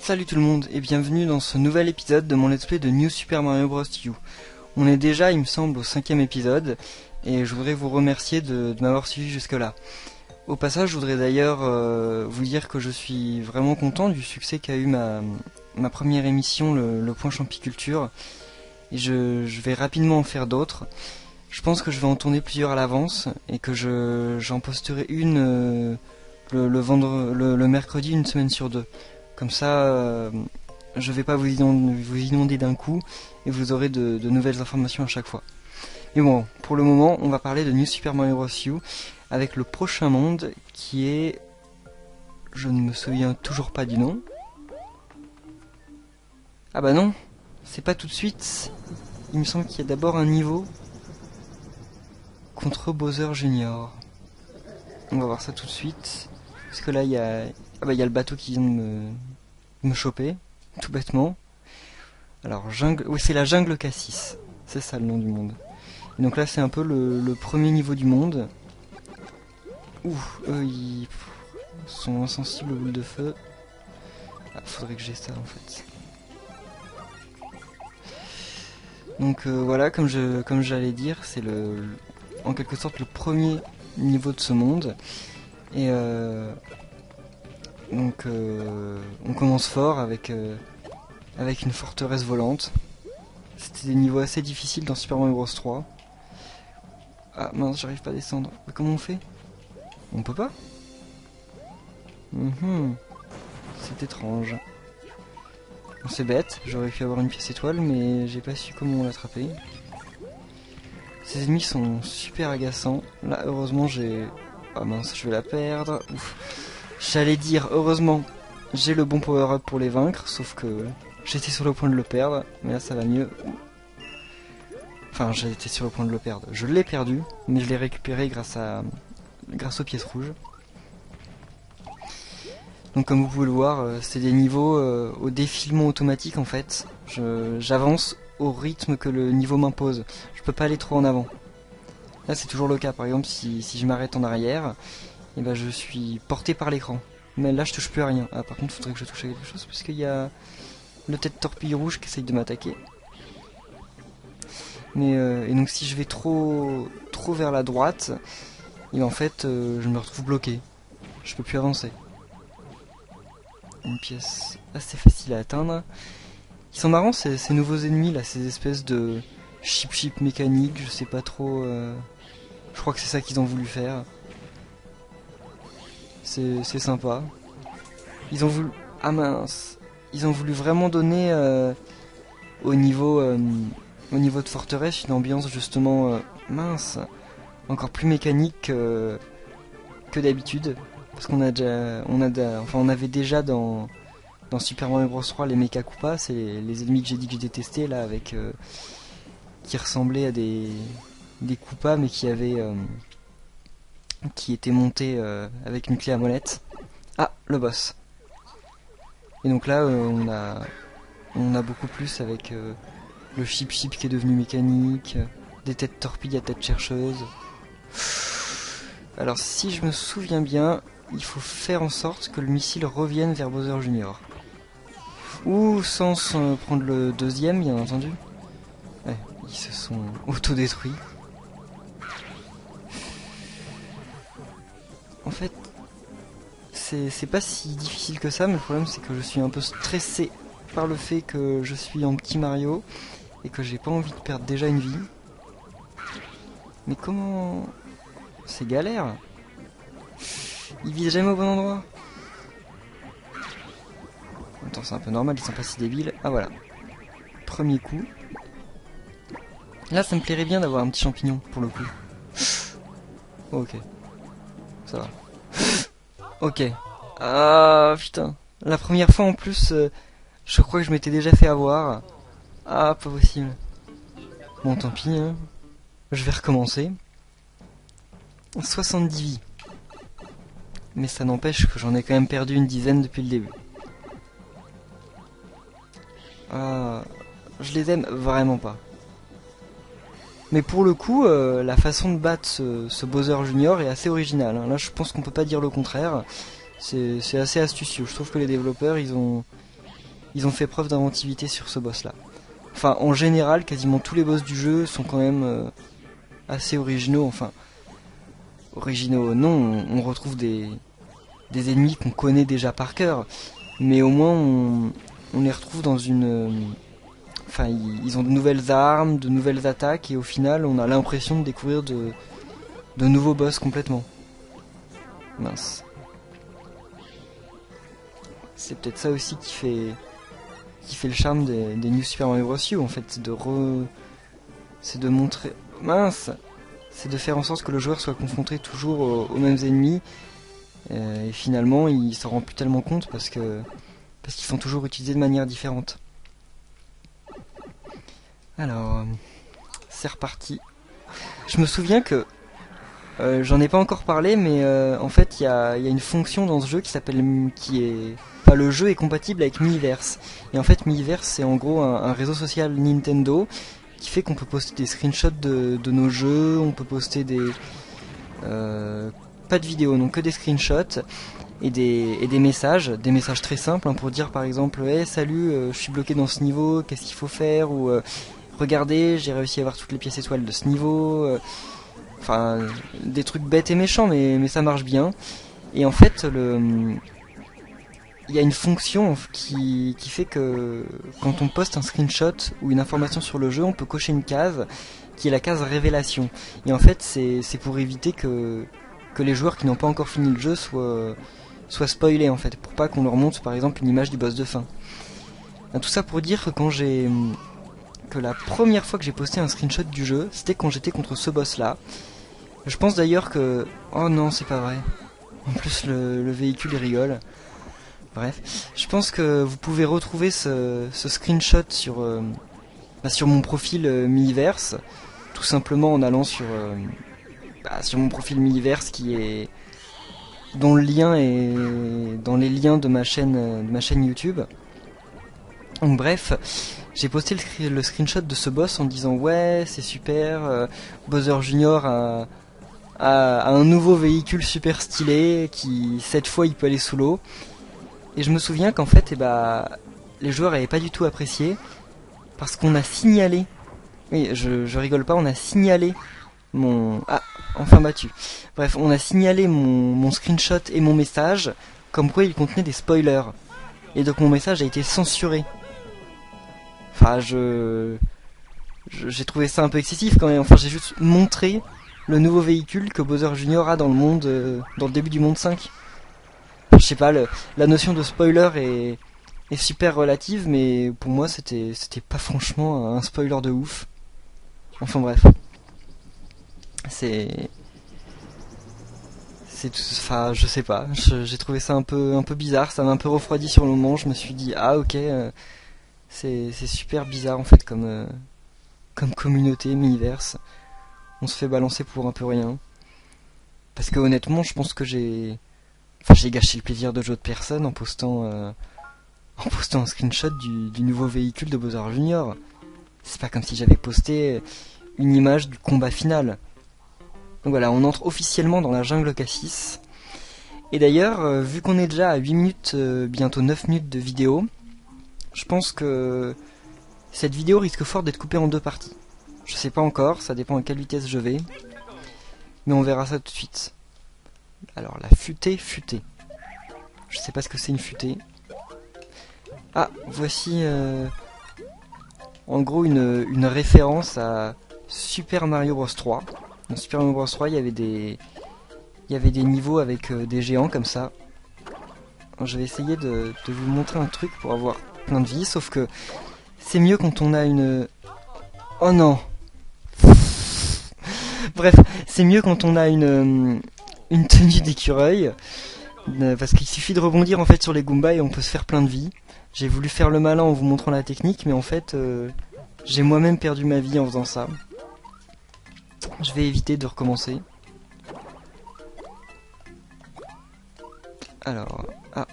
Salut tout le monde et bienvenue dans ce nouvel épisode de mon let's play de New Super Mario Bros. U. On est déjà, il me semble, au 5e épisode et je voudrais vous remercier de m'avoir suivi jusque là. Au passage, je voudrais d'ailleurs vous dire que je suis vraiment content du succès qu'a eu ma première émission, le Point Champiculture, et je vais rapidement en faire d'autres. Je pense que je vais en tourner plusieurs à l'avance et que j'en posterai une le mercredi, une semaine sur deux. Comme ça, je vais pas vous inonder d'un coup et vous aurez de nouvelles informations à chaque fois. Mais bon, pour le moment, on va parler de New Super Mario Bros. U avec le prochain monde qui est... Je ne me souviens toujours pas du nom. Ah bah non, c'est pas tout de suite. Il me semble qu'il y a d'abord un niveau contre Bowser Junior. On va voir ça tout de suite. Parce que là, il y a... Ah bah il y a le bateau qui vient de me choper, tout bêtement. Alors, jungle... Oui, c'est la jungle Cassis. C'est ça le nom du monde. Et donc là, c'est un peu le premier niveau du monde. Ouh, eux, ils sont insensibles aux boules de feu. Ah, faudrait que j'ai ça, en fait. Donc voilà, comme j'allais dire, c'est en quelque sorte le premier niveau de ce monde. Et donc on commence fort avec une forteresse volante. C'était des niveaux assez difficiles dans Super Mario Bros 3. Ah mince, j'arrive pas à descendre. Mais comment on fait? On peut pas? C'est étrange. Bon, c'est bête, j'aurais pu avoir une pièce étoile, mais j'ai pas su comment l'attraper. Ces ennemis sont super agaçants. Là, heureusement, j'ai... Ah mince, je vais la perdre. Ouf. J'allais dire, heureusement, j'ai le bon power-up pour les vaincre, sauf que j'étais sur le point de le perdre, mais là ça va mieux. Enfin, j'étais sur le point de le perdre. Je l'ai perdu, mais je l'ai récupéré grâce aux pièces rouges. Donc comme vous pouvez le voir, c'est des niveaux au défilement automatique en fait. J'avance au rythme que le niveau m'impose. Je peux pas aller trop en avant. Là c'est toujours le cas, par exemple si je m'arrête en arrière, et ben je suis porté par l'écran. Mais là je touche plus à rien. Ah par contre faudrait que je touche à quelque chose parce qu'il y a le tête torpille rouge qui essaye de m'attaquer. Mais et donc si je vais trop vers la droite, et ben, en fait je me retrouve bloqué. Je peux plus avancer. Une pièce assez facile à atteindre. Ils sont marrants ces nouveaux ennemis là, ces espèces de chip mécaniques, je sais pas trop. Je crois que c'est ça qu'ils ont voulu faire. C'est sympa. Ils ont voulu... Ah mince. Ils ont voulu vraiment donner au niveau de forteresse une ambiance justement mince, encore plus mécanique que d'habitude. Parce qu'on on avait déjà dans Super Mario Bros 3 les Mecha Koopas, c'est les ennemis que j'ai dit que je détestais là, avec qui ressemblaient à des Koopas mais qui étaient montés avec une clé à molette. Ah, le boss. Et donc là on a beaucoup plus avec le chip qui est devenu mécanique, des têtes torpilles à tête chercheuse. Alors si je me souviens bien, il faut faire en sorte que le missile revienne vers Bowser Junior. Ou sans prendre le deuxième, bien entendu. Ouais, ils se sont autodétruits. En fait, c'est pas si difficile que ça, mais le problème c'est que je suis un peu stressé par le fait que je suis en petit Mario et que j'ai pas envie de perdre déjà une vie. Mais comment... C'est galère. Ils visent jamais au bon endroit. Attends, c'est un peu normal, ils sont pas si débiles. Ah voilà. Premier coup. Là, ça me plairait bien d'avoir un petit champignon, pour le coup. Ok. Ça va. Ok. Ah, putain. La première fois, en plus, je crois que je m'étais déjà fait avoir. Ah, pas possible. Bon, tant pis, hein. Je vais recommencer. 70 vies. Mais ça n'empêche que j'en ai quand même perdu une dizaine depuis le début. Je les aime vraiment pas. Mais pour le coup, la façon de battre ce Bowser Junior est assez originale. Hein. Là, je pense qu'on peut pas dire le contraire. C'est assez astucieux. Je trouve que les développeurs, ils ont ils ont fait preuve d'inventivité sur ce boss là. Enfin, en général, quasiment tous les boss du jeu sont quand même assez originaux. Enfin, originaux, non, on retrouve des ennemis qu'on connaît déjà par cœur, mais au moins on les retrouve dans une... Enfin, ils ont de nouvelles armes, de nouvelles attaques, et au final, on a l'impression de découvrir de nouveaux boss complètement. Mince. C'est peut-être ça aussi qui fait le charme des New Super Mario Bros. U, en fait, c'est de montrer... Mince. C'est de faire en sorte que le joueur soit confronté toujours aux mêmes ennemis, et finalement, il s'en rend plus tellement compte parce qu'ils sont toujours utilisés de manière différente. Alors, c'est reparti. Je me souviens que j'en ai pas encore parlé, mais en fait, il y a une fonction dans ce jeu Enfin, le jeu est compatible avec Miiverse. Et en fait, Miiverse, c'est en gros un réseau social Nintendo qui fait qu'on peut poster des screenshots de nos jeux, on peut poster pas de vidéos, non, que des screenshots et des messages très simples, hein, pour dire par exemple, hey, salut, je suis bloqué dans ce niveau, qu'est-ce qu'il faut faire, ou regardez, j'ai réussi à avoir toutes les pièces étoiles de ce niveau. Enfin, des trucs bêtes et méchants, mais ça marche bien. Et en fait, il y a une fonction qui fait que quand on poste un screenshot ou une information sur le jeu, on peut cocher une case qui est la case révélation. Et en fait, c'est pour éviter que les joueurs qui n'ont pas encore fini le jeu soient spoilés, en fait, pour pas qu'on leur montre par exemple une image du boss de fin. Tout ça pour dire que la première fois que j'ai posté un screenshot du jeu, c'était quand j'étais contre ce boss là. Je pense d'ailleurs que... Oh non, c'est pas vrai. En plus, le véhicule il rigole. Bref, je pense que vous pouvez retrouver ce screenshot sur mon profil Miiverse, tout simplement en allant sur mon profil Miiverse dont le lien est dans les liens de ma chaîne YouTube. Donc bref, j'ai posté le screenshot de ce boss en disant ouais, c'est super, Bowser Junior a un nouveau véhicule super stylé qui cette fois il peut aller sous l'eau. Et je me souviens qu'en fait, les joueurs n'avaient pas du tout apprécié parce qu'on a signalé. Oui, je rigole pas, on a signalé mon... Ah, enfin battu. Bref, on a signalé mon screenshot et mon message comme quoi il contenait des spoilers. Et donc mon message a été censuré. Enfin, j'ai trouvé ça un peu excessif quand même. Enfin, j'ai juste montré le nouveau véhicule que Bowser Junior a dans le monde, dans le début du monde 5. Je sais pas, la notion de spoiler est super relative, mais pour moi c'était pas franchement un spoiler de ouf. Enfin bref. Enfin, je sais pas, j'ai trouvé ça un peu bizarre, ça m'a un peu refroidi sur le moment, je me suis dit ah ok, c'est super bizarre en fait comme communauté Miiverse. On se fait balancer pour un peu rien. Parce que honnêtement, je pense que j'ai gâché le plaisir de jeu de personne en postant un screenshot du nouveau véhicule de Bowser Junior. C'est pas comme si j'avais posté une image du combat final. Donc voilà, on entre officiellement dans la jungle Cassis. Et d'ailleurs, vu qu'on est déjà à 8 minutes, bientôt 9 minutes de vidéo, je pense que cette vidéo risque fort d'être coupée en deux parties. Je sais pas encore, ça dépend à quelle vitesse je vais. Mais on verra ça tout de suite. Alors, la futée. Je sais pas ce que c'est une futée. Ah, voici en gros une référence à Super Mario Bros 3. Dans Super Mario Bros 3, il y avait des niveaux avec des géants comme ça. Alors, je vais essayer de vous montrer un truc pour avoir plein de vie, sauf que c'est mieux quand on a une... Oh non. Bref, c'est mieux quand on a une tenue d'écureuil, parce qu'il suffit de rebondir en fait sur les Goombas et on peut se faire plein de vie. J'ai voulu faire le malin en vous montrant la technique, mais en fait j'ai moi-même perdu ma vie en faisant ça. Je vais éviter de recommencer. Alors, ah.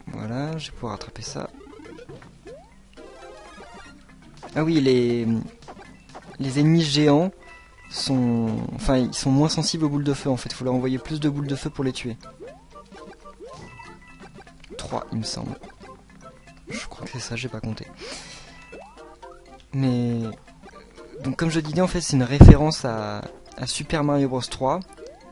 Voilà, je vais pouvoir attraper ça. Ah oui, les ennemis géants ils sont moins sensibles aux boules de feu en fait. Il faut leur envoyer plus de boules de feu pour les tuer. 3 il me semble. Je crois que c'est ça, j'ai pas compté. Mais donc comme je disais, en fait c'est une référence à Super Mario Bros 3.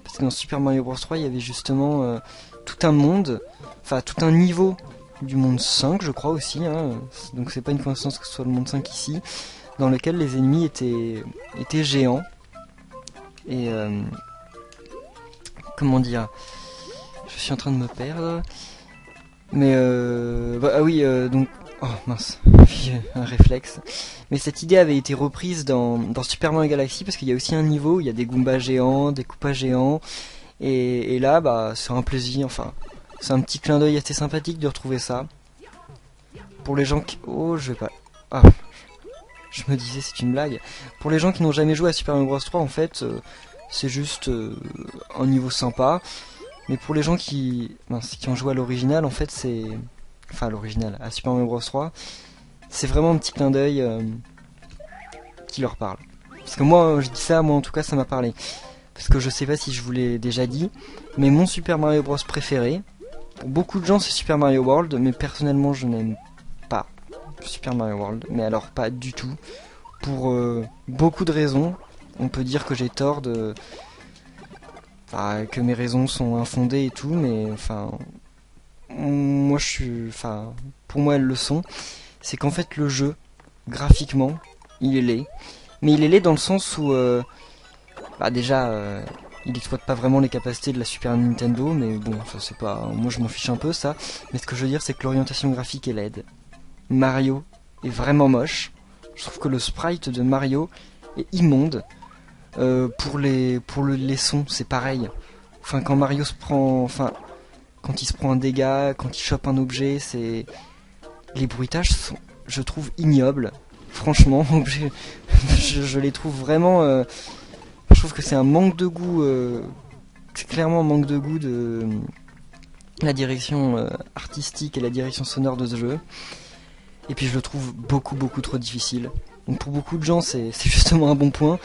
Parce que dans Super Mario Bros 3 il y avait justement tout un monde, enfin tout un niveau du monde 5 je crois aussi, hein. Donc c'est pas une coïncidence que ce soit le monde 5 ici, dans lequel les ennemis étaient géants. Et comment dire, je suis en train de me perdre. Mais ah oui, donc oh mince, un réflexe. Mais cette idée avait été reprise dans Super Mario Galaxy, parce qu'il y a aussi un niveau où il y a des Goombas géants, des Koopas géants, et là bah c'est un plaisir, enfin c'est un petit clin d'œil assez sympathique de retrouver ça. Pour les gens qui... Oh, je vais pas... Ah, je me disais c'est une blague. Pour les gens qui n'ont jamais joué à Super Mario Bros 3, en fait, c'est juste un niveau sympa. Mais pour les gens qui ont joué à l'original, en fait, c'est... Enfin, l'original, à Super Mario Bros 3, c'est vraiment un petit clin d'œil qui leur parle. Parce que moi, je dis ça, moi en tout cas, ça m'a parlé. Parce que je sais pas si je vous l'ai déjà dit, mais mon Super Mario Bros préféré, pour beaucoup de gens c'est Super Mario World, mais personnellement je n'aime pas Super Mario World, mais alors pas du tout. Pour beaucoup de raisons, on peut dire que j'ai tort de... Enfin, que mes raisons sont infondées et tout, mais enfin... Moi je suis... Enfin, pour moi elles le sont. C'est qu'en fait le jeu, graphiquement, il est laid. Mais il est laid dans le sens où... Bah déjà, il exploite pas vraiment les capacités de la Super Nintendo, mais bon, ça c'est pas... Moi je m'en fiche un peu ça. Mais ce que je veux dire c'est que l'orientation graphique est laide. Mario est vraiment moche. Je trouve que le sprite de Mario est immonde. Pour les sons, c'est pareil. Enfin, quand Mario se prend... Enfin, quand il se prend un dégât, quand il chope un objet, c'est... Les bruitages sont, je trouve, ignobles. Franchement, je les trouve vraiment... Je trouve que c'est un manque de goût... C'est clairement un manque de goût de... La direction artistique et la direction sonore de ce jeu. Et puis je le trouve beaucoup trop difficile. Donc pour beaucoup de gens c'est justement un bon point.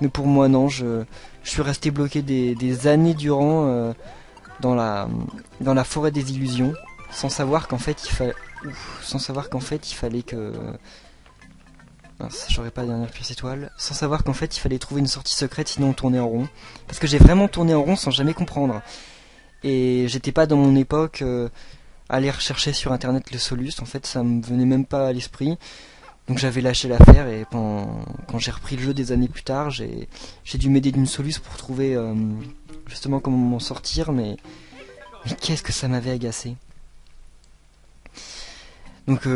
Mais pour moi non, je suis resté bloqué des années durant dans la forêt des illusions. Sans savoir qu'en fait il fallait que... Mince, j'aurais pas la dernière pièce étoile. Sans savoir qu'en fait il fallait trouver une sortie secrète, sinon on tournait en rond. Parce que j'ai vraiment tourné en rond sans jamais comprendre. Et j'étais pas dans mon époque... aller rechercher sur internet le Solus, en fait ça me venait même pas à l'esprit, donc j'avais lâché l'affaire. Et quand j'ai repris le jeu des années plus tard, j'ai dû m'aider d'une Solus pour trouver justement comment m'en sortir, mais qu'est-ce que ça m'avait agacé. Donc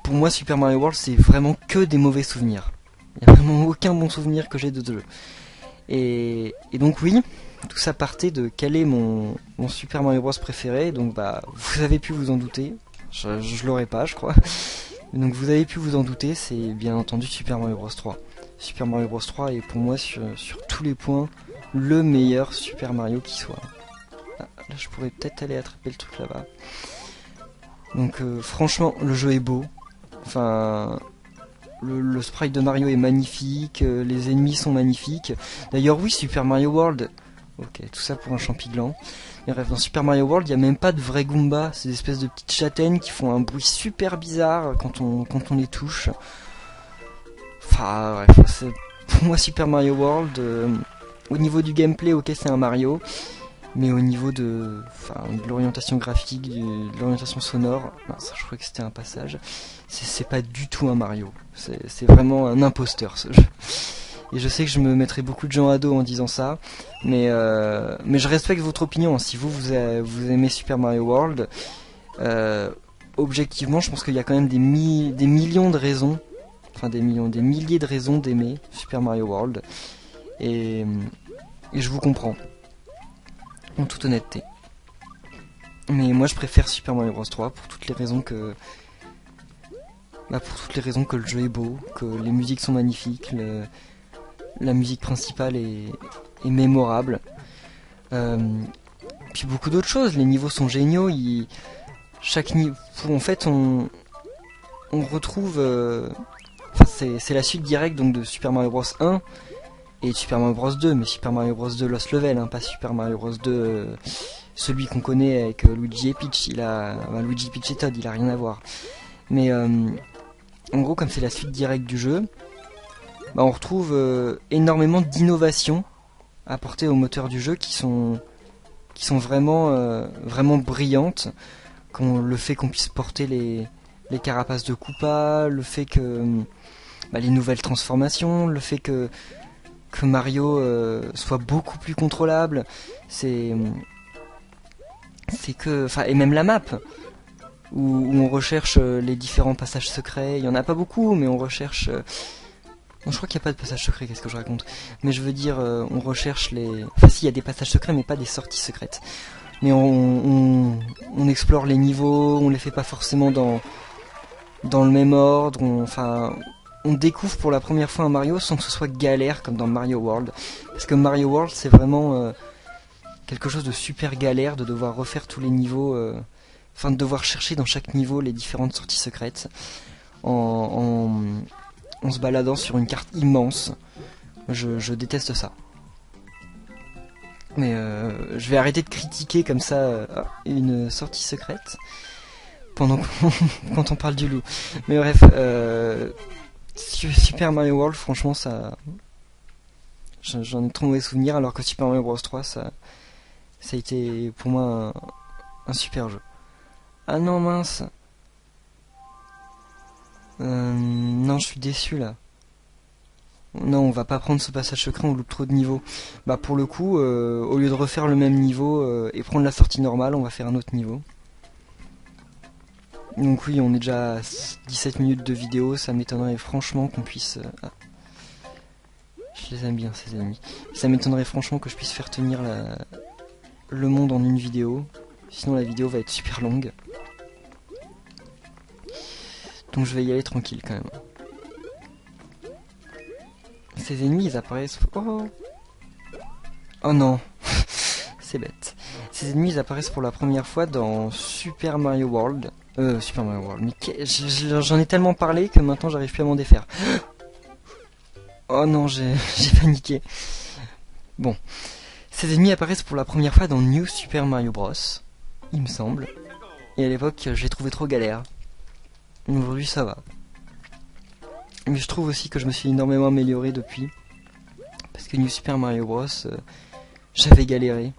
pour moi Super Mario World c'est vraiment que des mauvais souvenirs, il n'y a vraiment aucun bon souvenir que j'ai de ce jeu. Et donc oui, tout ça partait de quel est mon Super Mario Bros préféré. Donc bah vous avez pu vous en douter, je l'aurais pas je crois. Donc vous avez pu vous en douter, c'est bien entendu Super Mario Bros 3. Super Mario Bros 3 est pour moi sur tous les points le meilleur Super Mario qui soit. Ah, là je pourrais peut-être aller attraper le truc là-bas. Donc franchement le jeu est beau. Enfin... Le sprite de Mario est magnifique, les ennemis sont magnifiques. D'ailleurs oui, Super Mario World... Ok, tout ça pour un champiglan. Et bref, dans Super Mario World, il n'y a même pas de vrais Goombas. C'est des espèces de petites châtaignes qui font un bruit super bizarre quand on les touche. Enfin bref, pour moi Super Mario World, au niveau du gameplay, ok c'est un Mario. Mais au niveau de l'orientation graphique, de l'orientation sonore, ça, je crois que c'était un passage. C'est pas du tout un Mario. C'est vraiment un imposteur ce jeu. Et je sais que je me mettrai beaucoup de gens à dos en disant ça, mais je respecte votre opinion. Si vous aimez Super Mario World, objectivement, je pense qu'il y a quand même des millions de raisons, des milliers de raisons d'aimer Super Mario World, et je vous comprends, en toute honnêteté. Mais moi, je préfère Super Mario Bros 3 pour toutes les raisons que le jeu est beau, que les musiques sont magnifiques. La musique principale est mémorable. Puis beaucoup d'autres choses. Les niveaux sont géniaux. Chaque niveau, en fait, on retrouve. C'est la suite directe donc de Super Mario Bros 1 et de Super Mario Bros 2, mais Super Mario Bros 2 Lost Level, hein, pas Super Mario Bros 2 celui qu'on connaît avec Luigi et Peach. Luigi, Peach et Todd, il a rien à voir. Mais en gros, comme c'est la suite directe du jeu, bah, on retrouve énormément d'innovations apportées au moteur du jeu qui sont vraiment brillantes. Le fait qu'on puisse porter les carapaces de Koopa, le fait que les nouvelles transformations, le fait que Mario soit beaucoup plus contrôlable, et même la map où on recherche les différents passages secrets. Il y en a pas beaucoup, mais on recherche. Je crois qu'il n'y a pas de passage secret, qu'est-ce que je raconte? Mais je veux dire, on recherche les. Enfin, si, il y a des passages secrets, mais pas des sorties secrètes. Mais on explore les niveaux, on les fait pas forcément dans le même ordre. On découvre pour la première fois un Mario sans que ce soit galère comme dans Mario World. Parce que Mario World, c'est vraiment quelque chose de super galère de devoir refaire tous les niveaux. De devoir chercher dans chaque niveau les différentes sorties secrètes. En se baladant sur une carte immense. Je déteste ça. Mais je vais arrêter de critiquer comme ça une sortie secrète quand on parle du loup. Mais bref, Super Mario World, franchement, ça, j'en ai trop mauvais souvenirs, alors que Super Mario Bros 3, ça a été pour moi un super jeu. Ah non, mince. Non, je suis déçu là. Non, on va pas prendre ce passage secret, on loupe trop de niveaux. Bah pour le coup, au lieu de refaire le même niveau et prendre la sortie normale, on va faire un autre niveau. Donc oui, on est déjà à 17 minutes de vidéo, ça m'étonnerait franchement qu'on puisse... Je les aime bien ces ennemis. Ça m'étonnerait franchement que je puisse faire tenir le monde en une vidéo. Sinon la vidéo va être super longue. Donc je vais y aller tranquille quand même. Ces ennemis ils apparaissent... Oh non. C'est bête. Ces ennemis ils apparaissent pour la première fois dans Super Mario World. Super Mario World. Mais j'en ai tellement parlé que maintenant j'arrive plus à m'en défaire. Oh non, j'ai paniqué. Bon. Ces ennemis apparaissent pour la première fois dans New Super Mario Bros. Il me semble. Et à l'époque, j'ai trouvé trop galère. Aujourd'hui, ça va. Mais je trouve aussi que je me suis énormément amélioré depuis. Parce que New Super Mario Bros, j'avais galéré.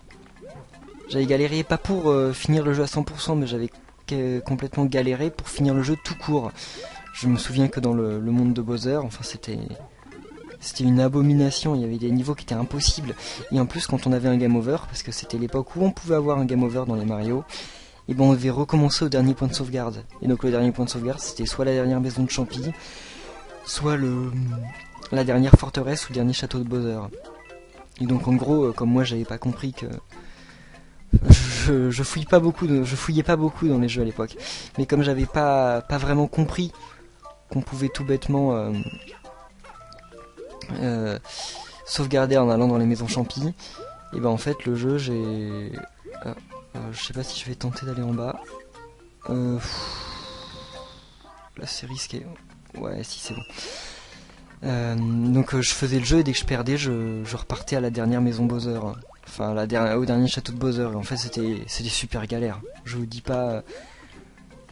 J'avais galéré pas pour finir le jeu à 100%, mais j'avais complètement galéré pour finir le jeu tout court. Je me souviens que dans le monde de Bowser, enfin c'était une abomination, il y avait des niveaux qui étaient impossibles. Et en plus quand on avait un game over, parce que c'était l'époque où on pouvait avoir un game over dans les Mario, et on devait recommencer au dernier point de sauvegarde. Et donc le dernier point de sauvegarde c'était soit la dernière maison de Champi, soit la dernière forteresse ou le dernier château de Bowser. Et donc en gros, comme moi j'avais pas compris que... Je fouillais pas beaucoup dans les jeux à l'époque. Mais comme j'avais pas vraiment compris qu'on pouvait tout bêtement sauvegarder en allant dans les maisons Champi, et en fait le jeu je sais pas si je vais tenter d'aller en bas. Là c'est risqué. Ouais si c'est bon. Donc je faisais le jeu et dès que je perdais je repartais à la dernière maison Bowser. Enfin au dernier château de Bowser. Et en fait c'était super galère. Je vous dis pas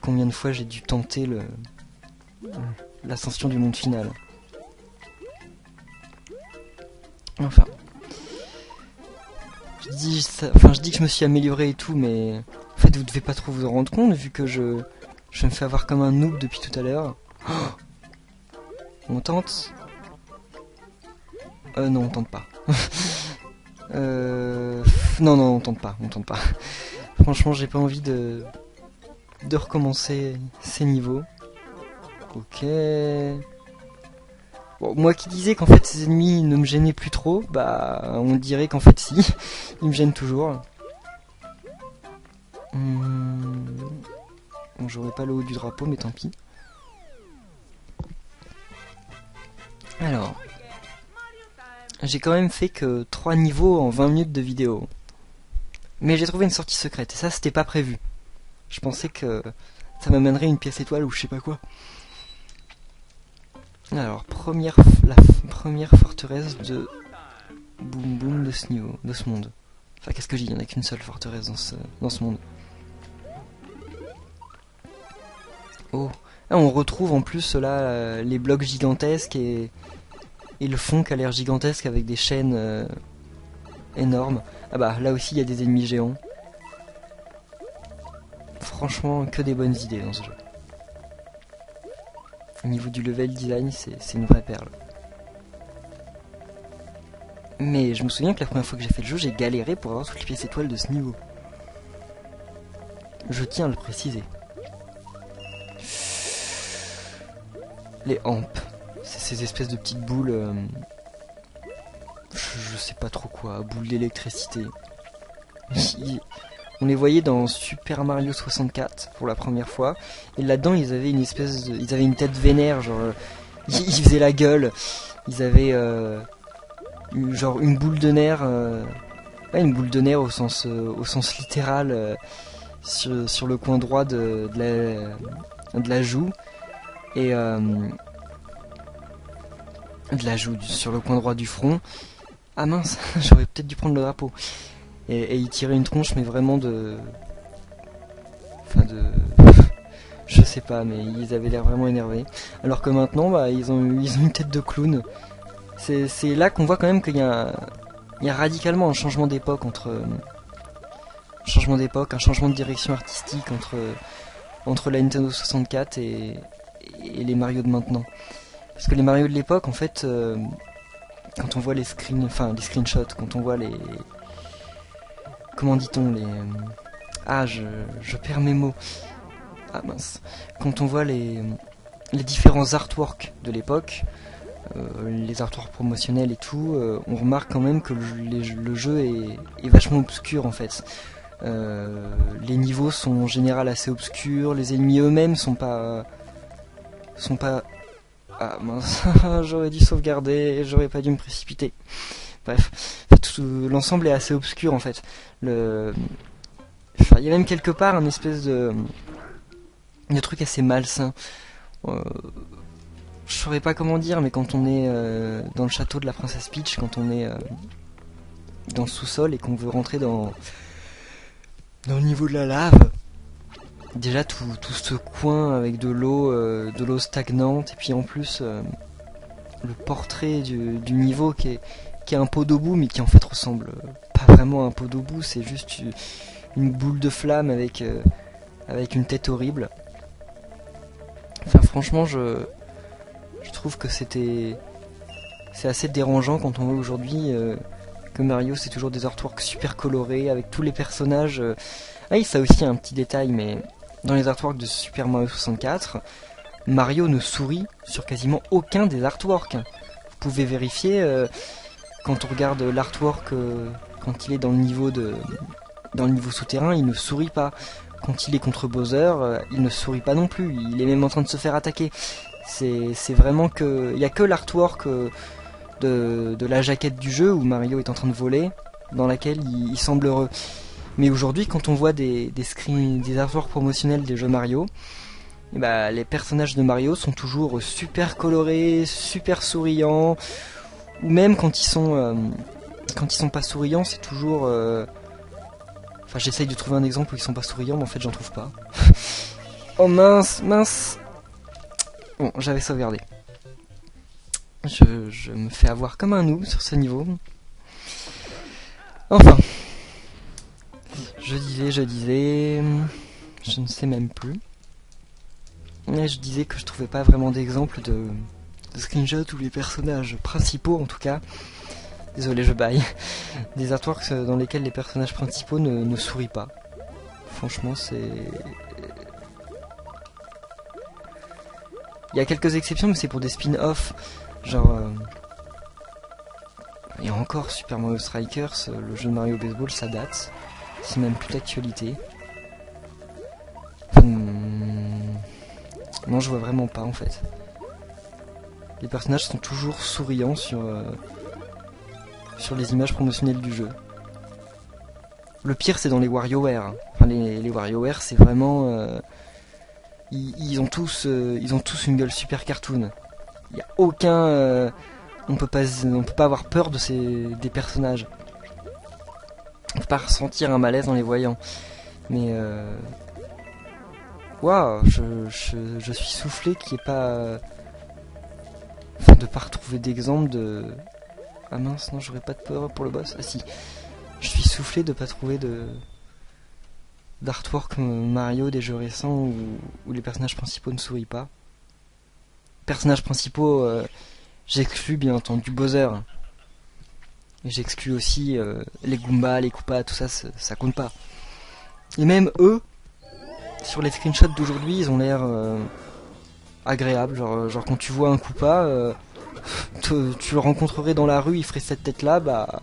combien de fois j'ai dû tenter l'ascension du monde final. Enfin. Je dis que je me suis amélioré et tout, mais en fait vous devez pas trop vous en rendre compte vu que je me fais avoir comme un noob depuis tout à l'heure. Oh, on tente? Non on tente pas. Non on tente pas. Franchement j'ai pas envie de recommencer ces niveaux. Ok. Bon, moi qui disais qu'en fait ces ennemis ne me gênaient plus trop, bah on dirait qu'en fait si, ils me gênent toujours. Bon, j'aurais pas le haut du drapeau mais tant pis. Alors, j'ai quand même fait que 3 niveaux en 20 minutes de vidéo. Mais j'ai trouvé une sortie secrète et ça c'était pas prévu. Je pensais que ça m'amènerait une pièce étoile ou je sais pas quoi. Alors, la première forteresse de Boom Boom de ce monde. Enfin, qu'est-ce que je dis, il n'y en a qu'une seule forteresse dans ce monde. Oh, ah, on retrouve en plus là les blocs gigantesques et le fond qui a l'air gigantesque avec des chaînes énormes. Ah bah, là aussi il y a des ennemis géants. Franchement, que des bonnes idées dans ce jeu. Au niveau du level design, c'est une vraie perle. Mais je me souviens que la première fois que j'ai fait le jeu, j'ai galéré pour avoir toutes les pièces étoiles de ce niveau. Je tiens à le préciser. Les hamps, c'est ces espèces de petites boules, je sais pas trop quoi, boules d'électricité. On les voyait dans Super Mario 64 pour la première fois, et là-dedans ils avaient ils avaient une tête vénère, genre ils faisaient la gueule, ils avaient genre une boule de nerf, ouais, une boule de nerf au sens littéral sur le coin droit de la joue. Et sur le coin droit du front. Ah mince, j'aurais peut-être dû prendre le drapeau. Et il tirait une tronche, mais vraiment je sais pas, mais ils avaient l'air vraiment énervés. Alors que maintenant, bah, ils ont une tête de clown. C'est là qu'on voit quand même qu'il y a radicalement un changement d'époque un changement de direction artistique entre la Nintendo 64 et les Mario de maintenant. Parce que les Mario de l'époque, en fait, quand on voit les screenshots, quand on voit les... Comment dit-on les... Ah, je perds mes mots. Ah mince. Quand on voit les différents artworks de l'époque, les artworks promotionnels et tout, on remarque quand même que le jeu est vachement obscur en fait. Les niveaux sont en général assez obscurs, les ennemis eux-mêmes sont pas... Ah mince, j'aurais dû sauvegarder, j'aurais pas dû me précipiter. Bref, l'ensemble est assez obscur en fait. Il y a même quelque part un espèce de truc assez malsain. Je saurais pas comment dire, mais quand on est dans le château de la princesse Peach, quand on est dans le sous-sol et qu'on veut rentrer dans le niveau de la lave, déjà tout ce coin avec de l'eau stagnante, et puis en plus le portrait du niveau qui est un pot d'eau bout, mais qui en fait ressemble pas vraiment à un pot d'eau bout, c'est juste une boule de flamme avec une tête horrible. Enfin franchement je trouve que c'est assez dérangeant quand on voit aujourd'hui que Mario c'est toujours des artworks super colorés avec tous les personnages. Ah oui, ça aussi un petit détail, mais dans les artworks de Super Mario 64, Mario ne sourit sur quasiment aucun des artworks. Vous pouvez vérifier quand on regarde l'artwork quand il est dans le niveau souterrain, il ne sourit pas. Quand il est contre Bowser, il ne sourit pas non plus. Il est même en train de se faire attaquer. C'est vraiment que il y a que l'artwork de la jaquette du jeu où Mario est en train de voler, dans laquelle il semble heureux. Mais aujourd'hui, quand on voit des artworks promotionnels des jeux Mario, et bah, les personnages de Mario sont toujours super colorés, super souriants, ou même quand ils sont pas souriants, c'est toujours... Enfin, j'essaye de trouver un exemple où ils sont pas souriants, mais en fait, j'en trouve pas. Oh mince. Bon, j'avais sauvegardé. Je me fais avoir comme un noob sur ce niveau. Enfin... Je disais, je ne sais même plus. Mais je disais que je trouvais pas vraiment d'exemple de screenshot où les personnages principaux, en tout cas, désolé je baille, des artworks dans lesquels les personnages principaux ne sourient pas. Franchement, c'est... Il y a quelques exceptions, mais c'est pour des spin-offs, genre... Et encore, Super Mario Strikers, le jeu de Mario Baseball, ça date. C'est même plus d'actualité. Non, je vois vraiment pas en fait. Les personnages sont toujours souriants sur les images promotionnelles du jeu. Le pire, c'est dans les WarioWare. Enfin, les WarioWare, c'est vraiment... ils ont tous une gueule super cartoon. Il y a aucun... on peut pas avoir peur des personnages. Faut pas ressentir un malaise en les voyant. Mais waouh, je suis soufflé qu'il n'y ait pas... Enfin, de pas retrouver d'exemple de... Ah mince, non, j'aurais pas de peur pour le boss. Ah si, je suis soufflé de pas trouver d'artwork Mario des jeux récents où les personnages principaux ne sourient pas. Personnages principaux, j'exclus bien entendu Bowser. Et j'exclus aussi les Goombas, les Koopas, tout ça, ça compte pas. Et même eux, sur les screenshots d'aujourd'hui, ils ont l'air agréables. Genre quand tu vois un Koopa, tu le rencontrerais dans la rue, il ferait cette tête-là, bah...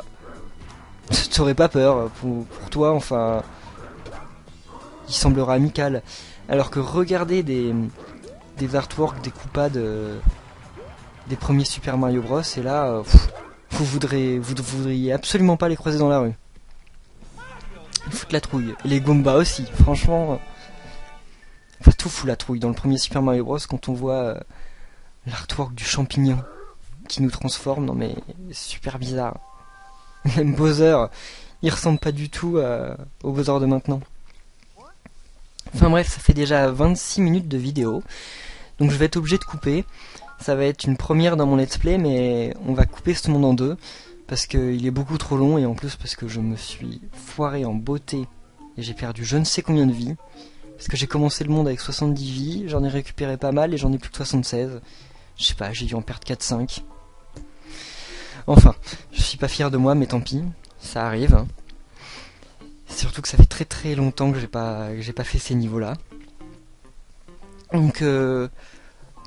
T'aurais pas peur. Pour toi, enfin... Il semblera amical. Alors que regarder des artworks, des Koopas des premiers Super Mario Bros, et là... vous voudriez absolument pas les croiser dans la rue. Ils foutent la trouille. Et les Goombas aussi, franchement... Enfin, tout fout la trouille dans le premier Super Mario Bros quand on voit l'artwork du champignon qui nous transforme. Non mais, super bizarre. Même Bowser, il ressemble pas du tout au Bowser de maintenant. Enfin bref, ça fait déjà 26 minutes de vidéo. Donc je vais être obligé de couper. Ça va être une première dans mon let's play, mais on va couper ce monde en deux. Parce qu'il est beaucoup trop long, et en plus parce que je me suis foiré en beauté. Et j'ai perdu je ne sais combien de vies. Parce que j'ai commencé le monde avec 70 vies, j'en ai récupéré pas mal et j'en ai plus que 76. Je sais pas, j'ai dû en perdre 4-5. Enfin, je suis pas fier de moi, mais tant pis, ça arrive. Hein. Surtout que ça fait très très longtemps que j'ai pas fait ces niveaux-là. Donc,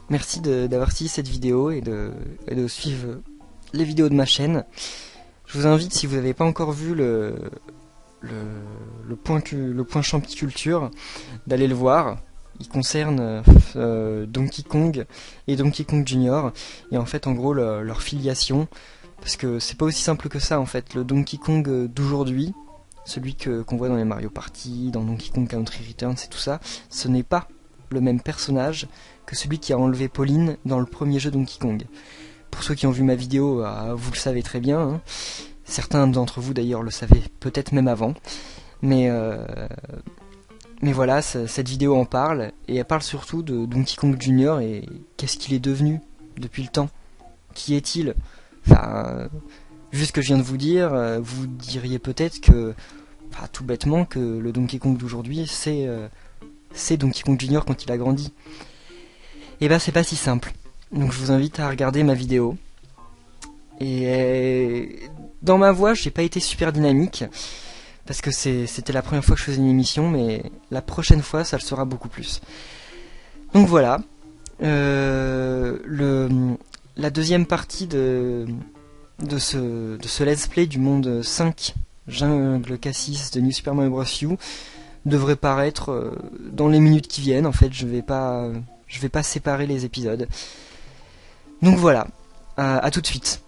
merci d'avoir suivi cette vidéo et de suivre les vidéos de ma chaîne. Je vous invite, si vous n'avez pas encore vu le point Champiculture, d'aller le voir. Il concerne Donkey Kong et Donkey Kong Junior, et en fait en gros leur filiation, parce que c'est pas aussi simple que ça en fait. Le Donkey Kong d'aujourd'hui, celui qu'on voit dans les Mario Party, dans Donkey Kong Country Returns et tout ça, ce n'est pas le même personnage que celui qui a enlevé Pauline dans le premier jeu Donkey Kong. Pour ceux qui ont vu ma vidéo, vous le savez très bien, hein. Certains d'entre vous d'ailleurs le savaient peut-être même avant, mais voilà, cette vidéo en parle, et elle parle surtout de Donkey Kong Junior et qu'est-ce qu'il est devenu depuis le temps. Qui est-il? Enfin, vu ce que je viens de vous dire, vous diriez peut-être que, enfin, tout bêtement, que le Donkey Kong d'aujourd'hui, c'est Donkey Kong Junior quand il a grandi. Et bah c'est pas si simple. Donc je vous invite à regarder ma vidéo. Et dans ma voix, j'ai pas été super dynamique, parce que c'était la première fois que je faisais une émission, mais la prochaine fois, ça le sera beaucoup plus. Donc voilà. La deuxième partie de ce let's play du monde 5 Jungle Cassis de New Super Mario Bros. U devrait paraître dans les minutes qui viennent. En fait, je vais pas séparer les épisodes. Donc voilà, à tout de suite.